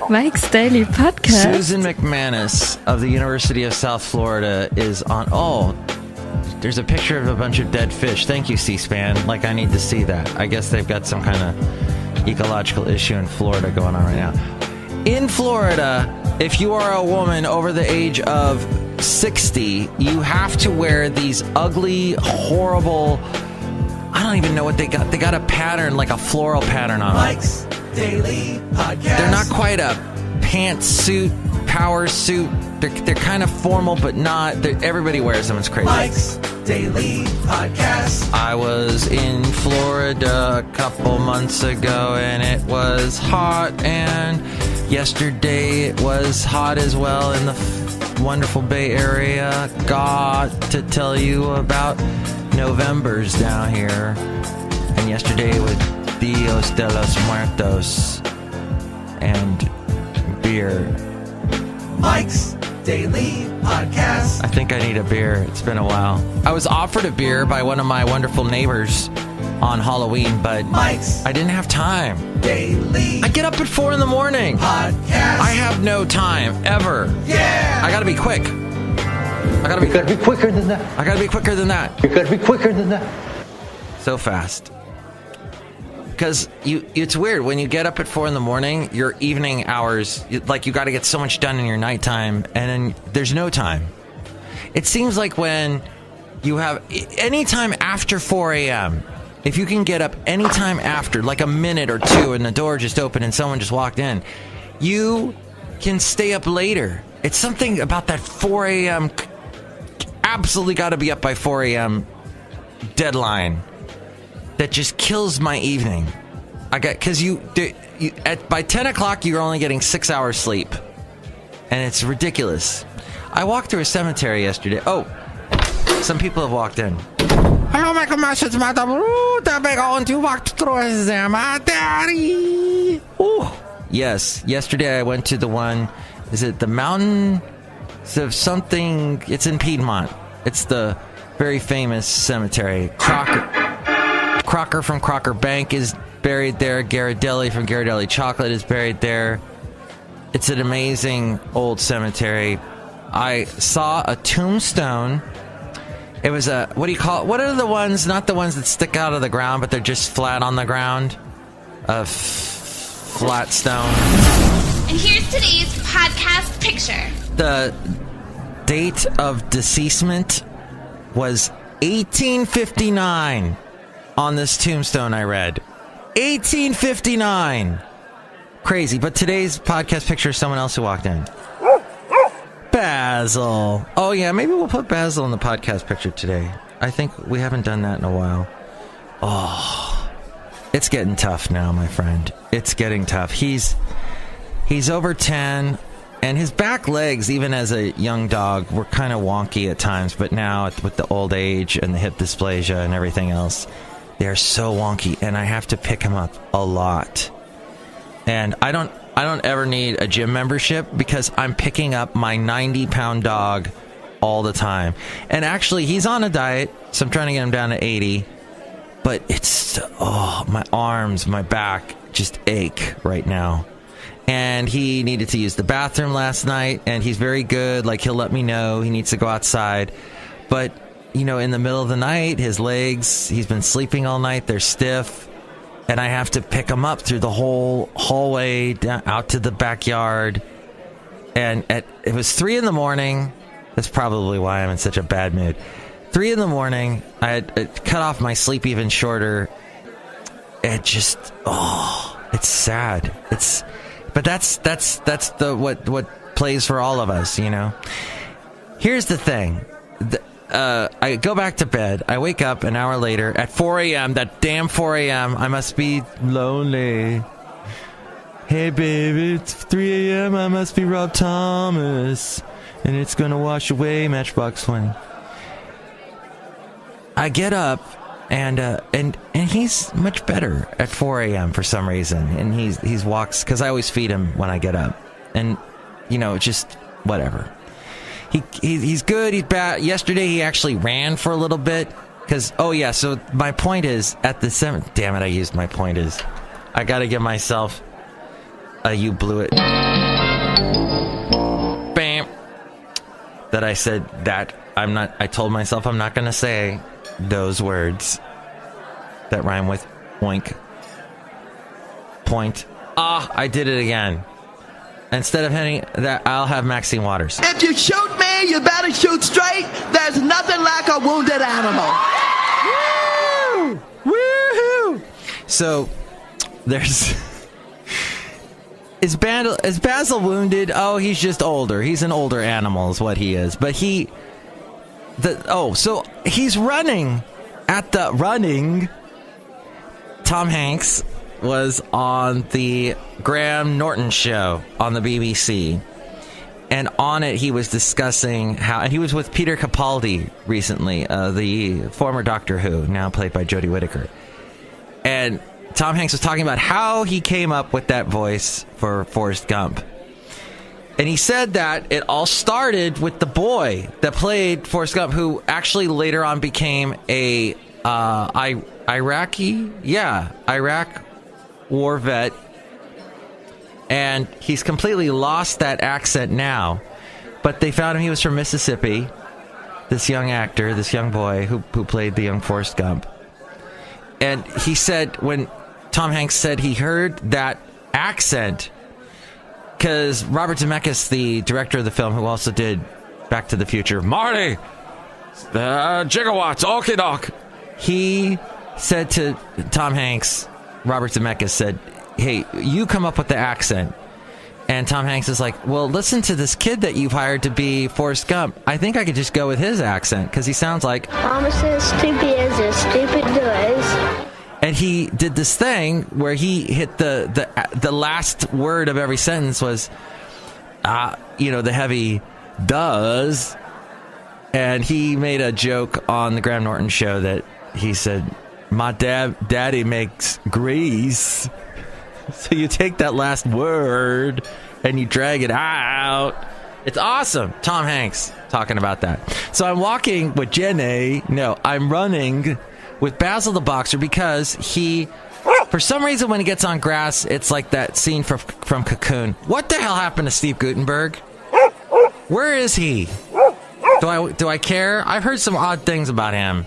Mike's Daily Podcast. Susan McManus of the University of South Florida is on. Oh, there's a picture of a bunch of dead fish. Thank you, C-SPAN. Like, I need to see that. I guess they've got some kind of ecological issue in Florida going on right now. In Florida, if you are a woman over the age of 60, you have to wear these ugly, horrible, I don't even know what they got. They got a pattern, like a floral pattern on Mike's Daily Podcast. They're not quite a pantsuit, power suit. They're kind of formal, but not. Everybody wears them. It's crazy. Mike's Daily Podcast. I was in Florida a couple months ago, and it was hot. And yesterday it was hot as well in the wonderful Bay Area. Got to tell you about November's down here. And yesterday with Dios de los Muertos and beer. Mike's Daily Podcast. I think I need a beer. It's been a while. I was offered a beer by one of my wonderful neighbors on Halloween, but Mike's I didn't have time. Daily I get up at 4 in the morning. Podcast. I have no time, ever. Yeah. I gotta be quick. I gotta be quicker than that. I gotta be quicker than that. You gotta be quicker than that. So fast. Because it's weird when you get up at 4 in the morning, your evening hours, you got to get so much done in your nighttime, and then there's no time. It seems like when you have any time after 4 a.m., if you can get up any time after, like a minute or two, and the door just opened and someone just walked in, you can stay up later. It's something about that 4 a.m. absolutely got to be up by 4 a.m. deadline that just kills my evening. Because by 10 o'clock you're only getting 6 hours sleep, and it's ridiculous. I walked through a cemetery yesterday. Oh, some people have walked in. Hello, Michael Masters, Madam Rootabega, and you walked through a cemetery. Ooh. Yes, yesterday I went to the one. Is it the Mountain of something? It's in Piedmont. It's the very famous cemetery. Crocker from Crocker Bank is buried there. Ghirardelli from Ghirardelli Chocolate is buried there. It's an amazing old cemetery. I saw a tombstone. It was a, what do you call it? What are the ones, not the ones that stick out of the ground, but they're just flat on the ground? A flat stone. And here's today's podcast picture. The date of deceasement was 1859 on this tombstone I read. 1859. Crazy. But today's podcast picture is someone else who walked in. Basil. Oh, yeah, maybe we'll put Basil in the podcast picture today. I think we haven't done that in a while. Oh, it's getting tough now, my friend. It's getting tough. He's over 10, and his back legs, even as a young dog, were kind of wonky at times, but now with the old age and the hip dysplasia and everything else, they're so wonky, and I have to pick him up a lot. And I don't ever need a gym membership because I'm picking up my 90-pound dog all the time. And actually, he's on a diet, so I'm trying to get him down to 80. But it's, my arms, my back just ache right now. And he needed to use the bathroom last night, and he's very good. Like, he'll let me know he needs to go outside. But, in the middle of the night, his legs, he's been sleeping all night, they're stiff. And I have to pick him up through the whole hallway down, out to the backyard. And it was 3 in the morning. That's probably why I'm in such a bad mood. 3 in the morning, I had cut off my sleep even shorter. It just, it's sad. But that's the what plays for all of us, Here's the thing. I go back to bed. I wake up an hour later at 4 a.m. That damn 4 a.m. I must be lonely. Hey, baby, it's 3 a.m. I must be Rob Thomas. And it's going to wash away Matchbox 20. I get up, and he's much better at 4 a.m. for some reason. And he's walks, because I always feed him when I get up. And, just whatever. He's good. He's bad. Yesterday he actually ran for a little bit because so my point is at the damn it, I used my point is. I got to give myself you blew it. Bam. That I said that I told myself I'm not going to say those words that rhyme with oink, point. I did it again. Instead of hitting that, I'll have Maxine Waters. If you shoot me, you better shoot straight. There's nothing like a wounded animal. Woo! Woohoo! So, there's... Is Basil wounded? Oh, he's just older. He's an older animal is what he is. But so he's running. Tom Hanks was on the Graham Norton show on the BBC. And on it, he was discussing how... And he was with Peter Capaldi recently, the former Doctor Who, now played by Jodie Whittaker. And Tom Hanks was talking about how he came up with that voice for Forrest Gump. And he said that it all started with the boy that played Forrest Gump, who actually later on became a Iraq war vet. And he's completely lost that accent now. But they found him, he was from Mississippi. This young actor, this young boy who played the young Forrest Gump. And he said when Tom Hanks said he heard that accent, because Robert Zemeckis, the director of the film, who also did Back to the Future, Marty, gigawatts, okie doke. He said to Tom Hanks, Robert Zemeckis said, hey, you come up with the accent. And Tom Hanks is like, well, listen to this kid that you've hired to be Forrest Gump. I think I could just go with his accent, because he sounds like... Mama says stupid as a stupid does. And he did this thing where he hit the last word of every sentence was, the heavy does. And he made a joke on the Graham Norton show that he said, my daddy makes grease. So you take that last word and you drag it out. It's awesome. Tom Hanks talking about that. So I'm walking with Jenny. No, I'm running with Basil the boxer because he, for some reason, when he gets on grass, it's like that scene from Cocoon. What the hell happened to Steve Guttenberg? Where is he? Do I care? I've heard some odd things about him.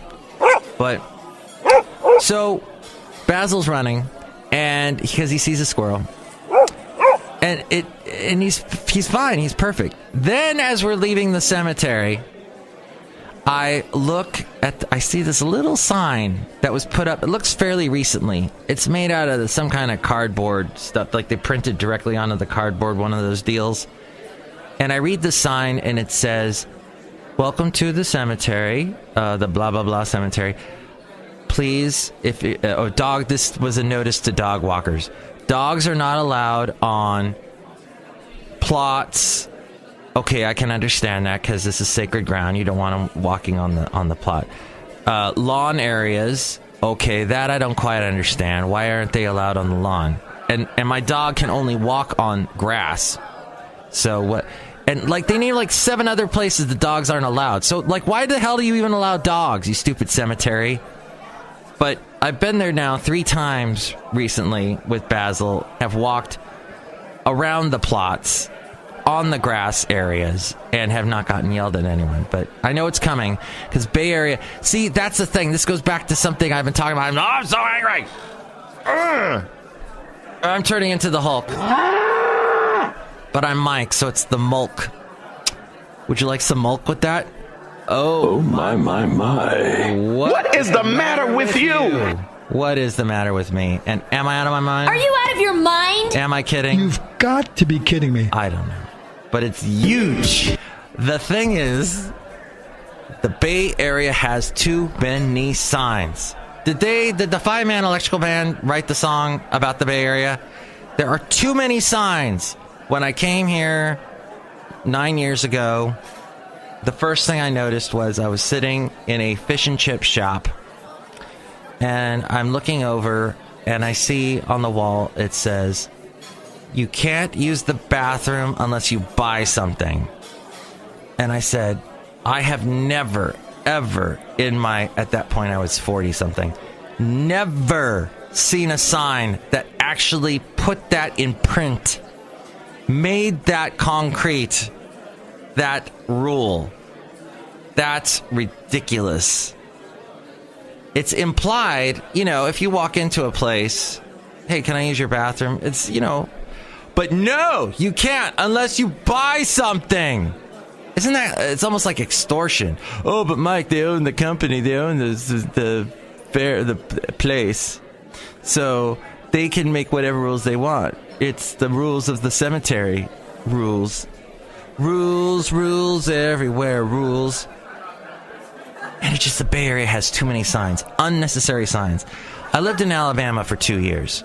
But so Basil's running, and because he sees a squirrel, and he's fine, he's perfect. Then as we're leaving the cemetery, I see this little sign that was put up. It looks fairly recently. It's made out of some kind of cardboard stuff, like they printed directly onto the cardboard, one of those deals. And I read the sign, and it says, welcome to the cemetery, the blah, blah, blah cemetery. Please, this was a notice to dog walkers. Dogs are not allowed on plots. Okay, I can understand that because this is sacred ground. You don't want them walking on the plot. Lawn areas. Okay, that I don't quite understand. Why aren't they allowed on the lawn? And my dog can only walk on grass. So what? And they name 7 other places the dogs aren't allowed. So why the hell do you even allow dogs, you stupid cemetery? But I've been there now 3 times recently with Basil. Have walked around the plots, on the grass areas, and have not gotten yelled at anyone. But I know it's coming, because Bay Area... See, that's the thing. This goes back to something I've been talking about. I'm so angry! Ugh. I'm turning into the Hulk. But I'm Mike, so it's the Mulk. Would you like some Mulk with that? Oh, my. What is the matter with you? What is the matter with me? And am I out of my mind? Are you out of your mind? Am I kidding? You've got to be kidding me. I don't know. But it's huge. The thing is, the Bay Area has too many signs. Did the Five-Man Electrical Band write the song about the Bay Area? There are too many signs. When I came here 9 years ago, the first thing I noticed was I was sitting in a fish and chip shop, and I'm looking over, and I see on the wall, it says, you can't use the bathroom unless you buy something. And I said, I have never, ever at that point I was 40-something, never seen a sign that actually put that in print made that concrete, that rule. That's ridiculous. It's implied, if you walk into a place, hey, can I use your bathroom? It's, but no, you can't unless you buy something. Isn't that, it's almost like extortion. Oh, but Mike, they own the company, they own the place. So they can make whatever rules they want. It's the rules of the cemetery. Rules everywhere, rules. And it's just the Bay Area has too many signs, unnecessary signs. I lived in Alabama for 2 years.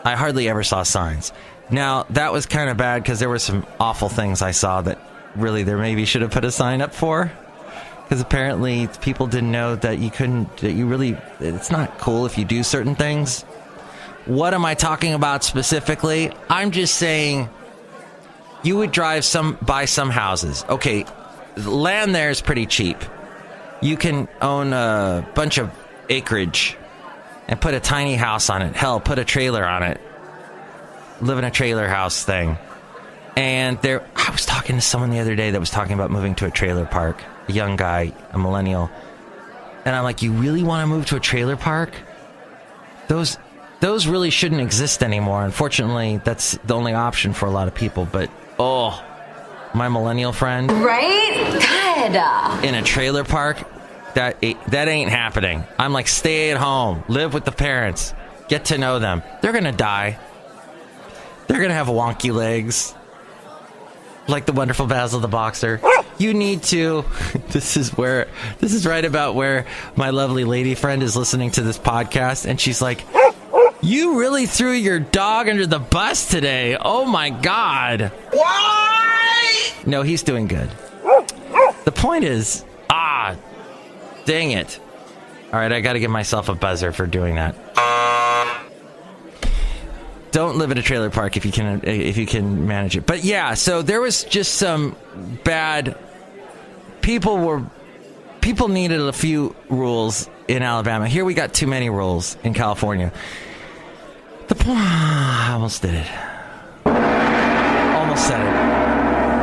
I hardly ever saw signs. Now, that was kind of bad because there were some awful things I saw that really there maybe should have put a sign up for. Because apparently people didn't know that it's not cool if you do certain things. What am I talking about specifically? I'm just saying you would drive by some houses. Okay, land there is pretty cheap. You can own a bunch of acreage and put a tiny house on it. Hell, put a trailer on it. Live in a trailer house thing. And I was talking to someone the other day that was talking about moving to a trailer park. A young guy, a millennial. And I'm like, you really want to move to a trailer park? Those really shouldn't exist anymore. Unfortunately, that's the only option for a lot of people. But, my millennial friend. Right? God. In a trailer park, that ain't happening. I'm like, stay at home. Live with the parents. Get to know them. They're going to die. They're going to have wonky legs. Like the wonderful Basil the Boxer. You need to... This is right about where my lovely lady friend is listening to this podcast. And she's like, you really threw your dog under the bus today. Oh my God. Why? No, he's doing good. The point is, dang it. All right, I got to give myself a buzzer for doing that. Don't live in a trailer park if you can manage it. But yeah, so there was just some bad... People needed a few rules in Alabama. Here we got too many rules in California. I almost did it.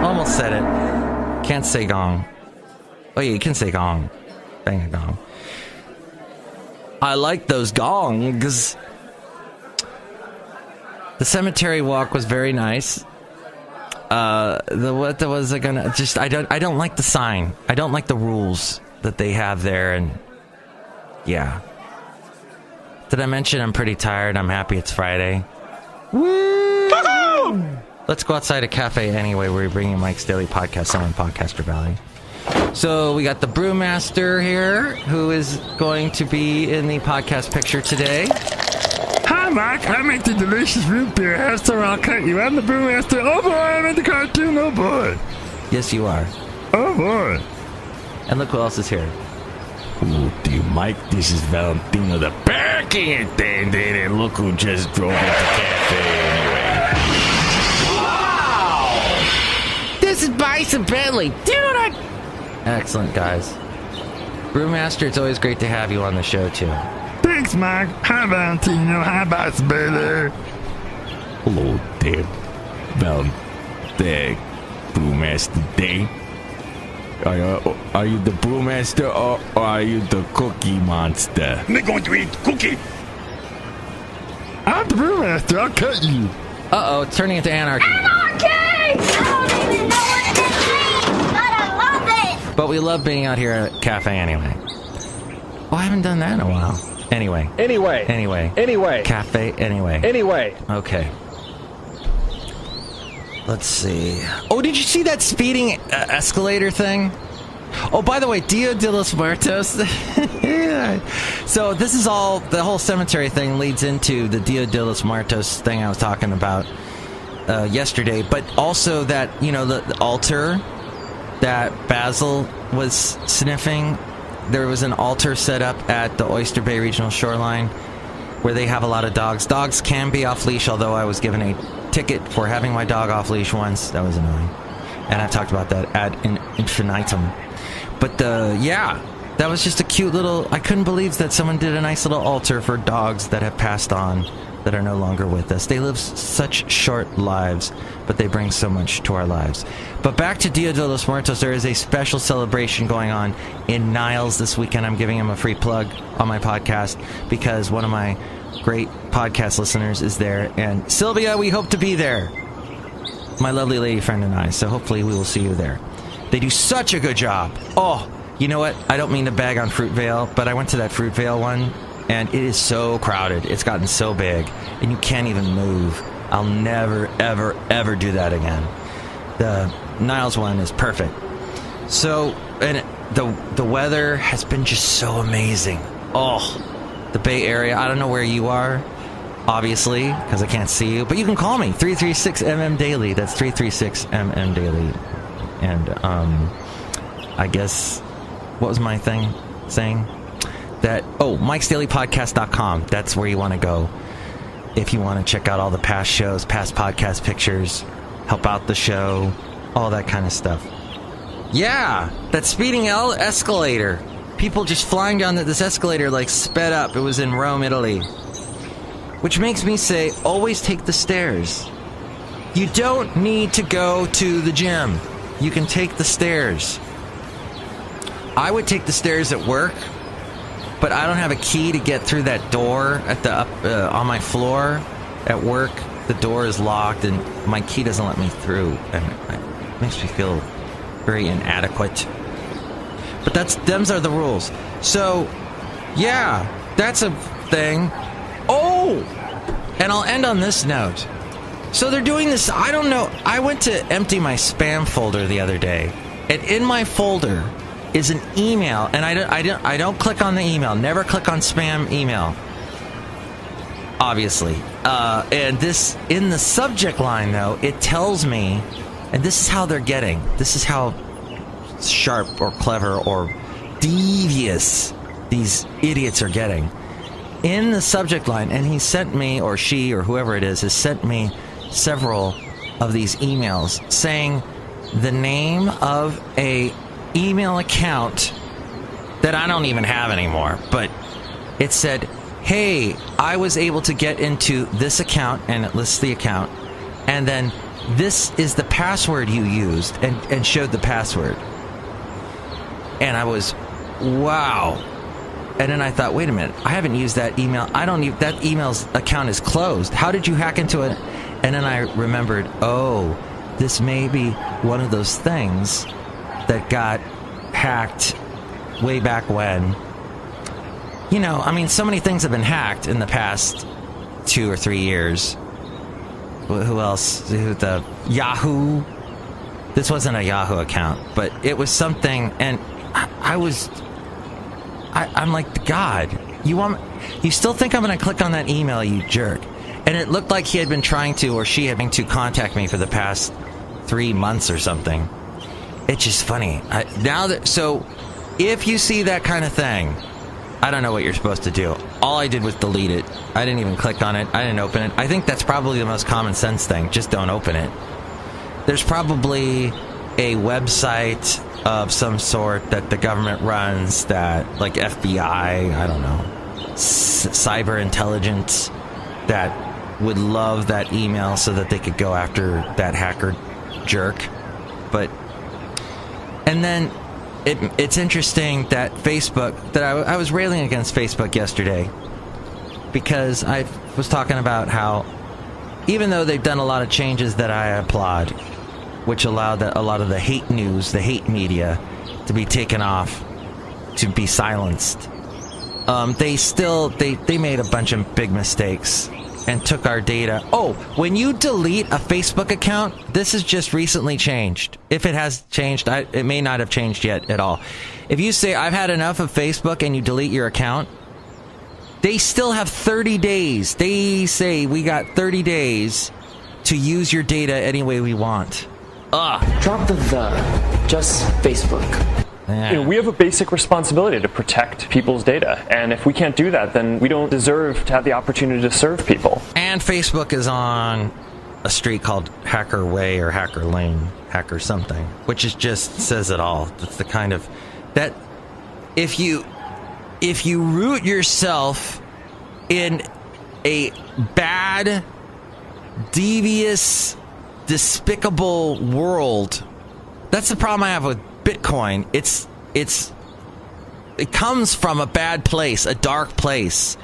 Almost said it. Can't say gong. Oh yeah, you can say gong. Bang a gong. I like those gongs. The cemetery walk was very nice. I don't like the sign. I don't like the rules that they have there, and yeah. Did I mention I'm pretty tired? I'm happy it's Friday. Woo! Let's go outside a Café Anyway, where we bring you Mike's Daily Podcast on Podcaster Valley. So we got the Brewmaster here, who is going to be in the podcast picture today. Hi, Mike. I make the delicious root beer. Have some, I'll cut you. I'm the Brewmaster. Oh, boy, I'm in the cartoon. Oh, boy. Yes, you are. Oh, boy. And look who else is here. Hello, dear Mike. This is Valentino, the parking attendant. And look who just drove into Café Anyway. Wow! This is Bison Bentley. Dude, excellent, guys. Brewmaster, it's always great to have you on the show, too. Thanks, Mike. Hi, Valentino. Hi, Bison Bentley. Hello there, Brewmaster Day. Are you the Brewmaster or are you the Cookie Monster? I'm going to eat cookie. I'm the Brewmaster. I'll cut you. Uh-oh, it's turning into anarchy. Anarchy! I don't even know what it means, but I love it! But we love being out here at Café Anyway. Oh, I haven't done that in a while. Anyway. Café Anyway. Okay. Let's see. Oh, did you see that speeding escalator thing? Oh, by the way, Dia de los Muertos. So this is all, the whole cemetery thing leads into the Dia de los Muertos thing I was talking about yesterday. But also that, the altar that Basil was sniffing. There was an altar set up at the Oyster Bay Regional Shoreline where they have a lot of dogs. Dogs can be off leash, although I was given a ticket for having my dog off leash once. That was annoying. And I've talked about that ad infinitum. But That was just a cute little... I couldn't believe that someone did a nice little altar for dogs that have passed on, that are no longer with us. They live such short lives, but they bring so much to our lives. But back to Dia de los Muertos, there is a special celebration going on in Niles this weekend. I'm giving him a free plug on my podcast because one of my great podcast listeners is there. And Sylvia, we hope to be there. My lovely lady friend and I. So hopefully we will see you there. They do such a good job. Oh, you know what? I don't mean to bag on Fruitvale, but I went to that Fruitvale one, and it is so crowded. It's gotten so big, and you can't even move. I'll never, ever, ever do that again. The Niles one is perfect. So, and the weather has been just so amazing. Oh, the Bay Area. I don't know where you are, obviously, because I can't see you, but you can call me, 336MM Daily. That's 336MM Daily. And, I guess, what was my thing saying? That, MikesDailyPodcast.com. That's where you want to go if you want to check out all the past shows, past podcast pictures, help out the show, all that kind of stuff. Yeah, that speeding escalator. People just flying down this escalator like sped up. It was in Rome, Italy. Which makes me say, always take the stairs. You don't need to go to the gym. You can take the stairs. I would take the stairs at work, but I don't have a key to get through that door at the on my floor at work. The door is locked, and my key doesn't let me through, and it makes me feel very inadequate. But them's are the rules. So, yeah, that's a thing. Oh, and I'll end on this note. So they're doing this. I don't know. I went to empty my spam folder the other day, and in my folder is an email, and I don't click on the email. Never click on spam email, obviously. And this, in the subject line, though, it tells me, and this is how they're getting. This is how sharp or clever or devious these idiots are getting. In the subject line, and he sent me, or she, or whoever it is, has sent me several of these emails saying the name of a email account that I don't even have anymore, but it said, hey, I was able to get into this account, and it lists the account, and then this is the password you used, and showed the password. And I was, wow. And then I thought, wait a minute, I haven't used that email. That email's account is closed. How did you hack into it? And then I remembered, oh, this may be one of those things that got hacked way back when. You know, I mean, so many things have been hacked in the past 2 or 3 years. Who else? The Yahoo. This wasn't a Yahoo account, but it was something, and I'm like, God, you still think I'm going to click on that email, you jerk? And it looked like he had been trying to, or she had been to contact me for the past 3 months or something. It's just funny. So if you see that kind of thing, I don't know what you're supposed to do. All I did was delete it. I didn't even click on it. I didn't open it. I think that's probably the most common sense thing. Just don't open it. There's probably a website of some sort that the government runs, that, like FBI, I don't know, cyber intelligence, that would love that email so that they could go after that hacker jerk. But, and then it's interesting that Facebook, that I was railing against Facebook yesterday, because I was talking about how, even though they've done a lot of changes that I applaud, which allowed a lot of the hate news, the hate media, to be taken off, to be silenced, they made a bunch of big mistakes and took our data. Oh, when you delete a Facebook account, this has just recently changed. If it has changed, it may not have changed yet at all. If you say, I've had enough of Facebook, and you delete your account, they still have 30 days. They say, we got 30 days to use your data any way we want. Drop the just Facebook. Yeah. You know, we have a basic responsibility to protect people's data, and if we can't do that, then we don't deserve to have the opportunity to serve people. And Facebook is on a street called Hacker Way or Hacker Lane, Hacker something, which is just says it all. It's the kind of that if you root yourself in a bad, devious, despicable world, that's the problem I have with Bitcoin. It comes from a bad place, a dark place.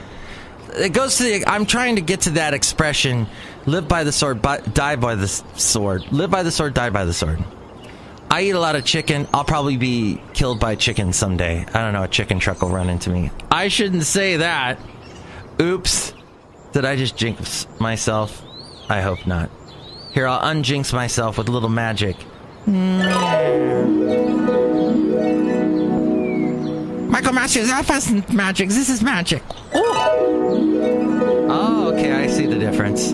It goes to I'm trying to get to that expression: live by the sword, die by the sword. Live by the sword, die by the sword. I eat a lot of chicken. I'll probably be killed by chicken someday. I don't know, a chicken truck will run into me. I shouldn't say that. Oops. Did I just jinx myself? I hope not. Here, I'll unjinx myself with a little magic. Michael Masters, that wasn't magic. This is magic. Ooh. Oh, okay. I see the difference.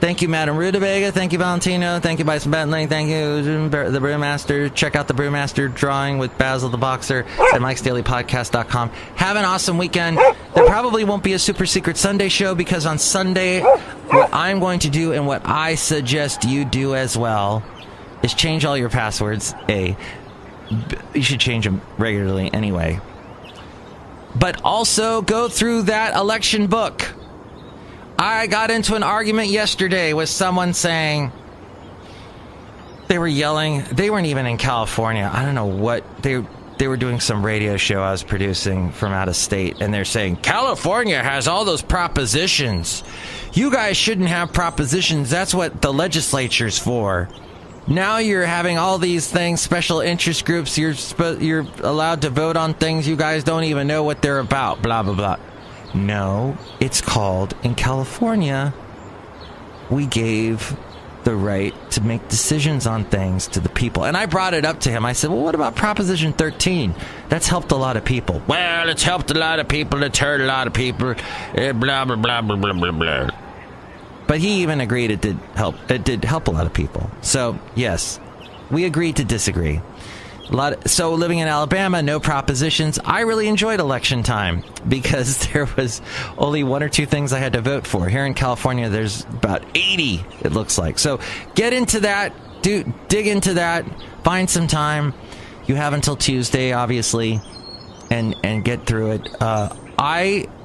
Thank you, Madam Rootabega. Thank you, Valentino. Thank you, Bison Bentley. Thank you, the Brewmaster. Check out the Brewmaster drawing with Basil the Boxer at Mike'sDailyPodcast.com. Have an awesome weekend. There probably won't be a super secret Sunday show because on Sunday, what I'm going to do and what I suggest you do as well is change all your passwords. You should change them regularly anyway. But also go through that election book. I got into an argument yesterday with someone saying they were yelling. They weren't even in California. I don't know what they were doing, some radio show I was producing from out of state, and they're saying California has all those propositions. You guys shouldn't have propositions. That's what the legislature's for. Now you're having all these things, special interest groups. You're allowed to vote on things you guys don't even know what they're about. Blah blah blah. No, it's called, in California, we gave the right to make decisions on things to the people. And I brought it up to him. I said, well, what about Proposition 13? That's helped a lot of people. Well, it's helped a lot of people. It's hurt a lot of people. Blah, blah, blah, blah, blah, blah, blah. But he even agreed it did help. It did help a lot of people. So, yes, we agreed to disagree. So living in Alabama, no propositions. I really enjoyed election time because there was only one or two things I had to vote for. Here in California, there's about 80, it looks like. So get into that, dig into that, find some time. You have until Tuesday, obviously, and get through it.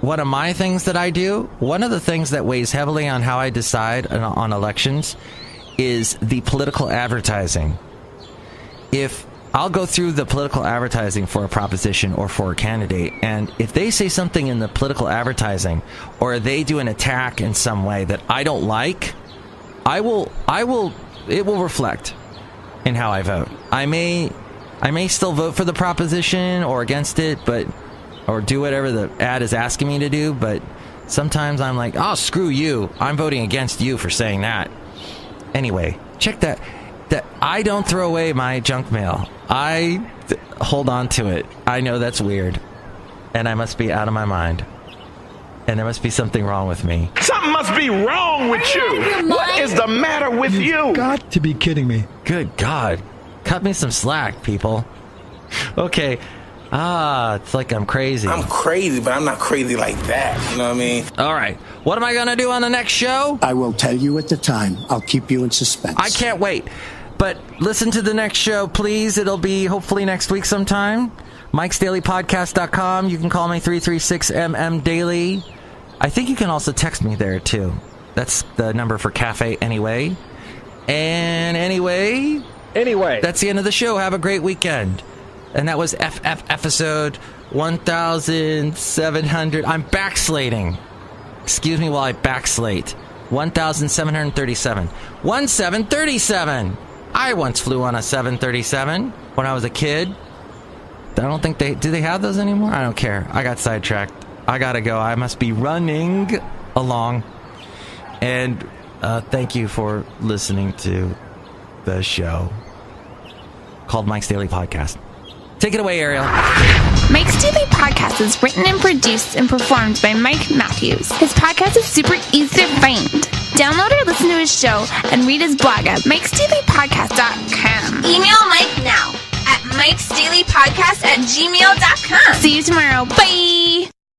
One of my things that I do, one of the things that weighs heavily on how I decide on elections is the political advertising. I'll go through the political advertising for a proposition or for a candidate, and if they say something in the political advertising or they do an attack in some way that I don't like, it will reflect in how I vote. I may still vote for the proposition or against it, or do whatever the ad is asking me to do, but sometimes I'm like, oh, screw you. I'm voting against you for saying that. Anyway, check that I don't throw away my junk mail. I hold on to it. I know that's weird, and I must be out of my mind, and there must be something wrong with me. Something must be wrong with you. What is the matter with you? You've got to be kidding me. Good God. Cut me some slack, people. Okay. It's like I'm crazy. I'm crazy, but I'm not crazy like that. You know what I mean? All right. What am I going to do on the next show? I will tell you at the time. I'll keep you in suspense. I can't wait. But listen to the next show, please. It'll be hopefully next week sometime. Mike'sDailyPodcast.com. You can call me 336-MM-DAILY. I think you can also text me there, too. That's the number for Café Anyway. And anyway, that's the end of the show. Have a great weekend. And that was episode 1,700. I'm backslating. Excuse me while I backslate. 1,737. 1737. I once flew on a 737 when I was a kid. I don't think do they have those anymore? I don't care. I got sidetracked. I gotta go. I must be running along. And thank you for listening to the show called Mike's Daily Podcast. Take it away, Ariel. Mike's Daily Podcast is written and produced and performed by Mike Matthews. His podcast is super easy to find. Download or listen to his show and read his blog at Mike'sDailyPodcast.com. Email Mike now at Mike'sDailyPodcast@gmail.com. See you tomorrow. Bye!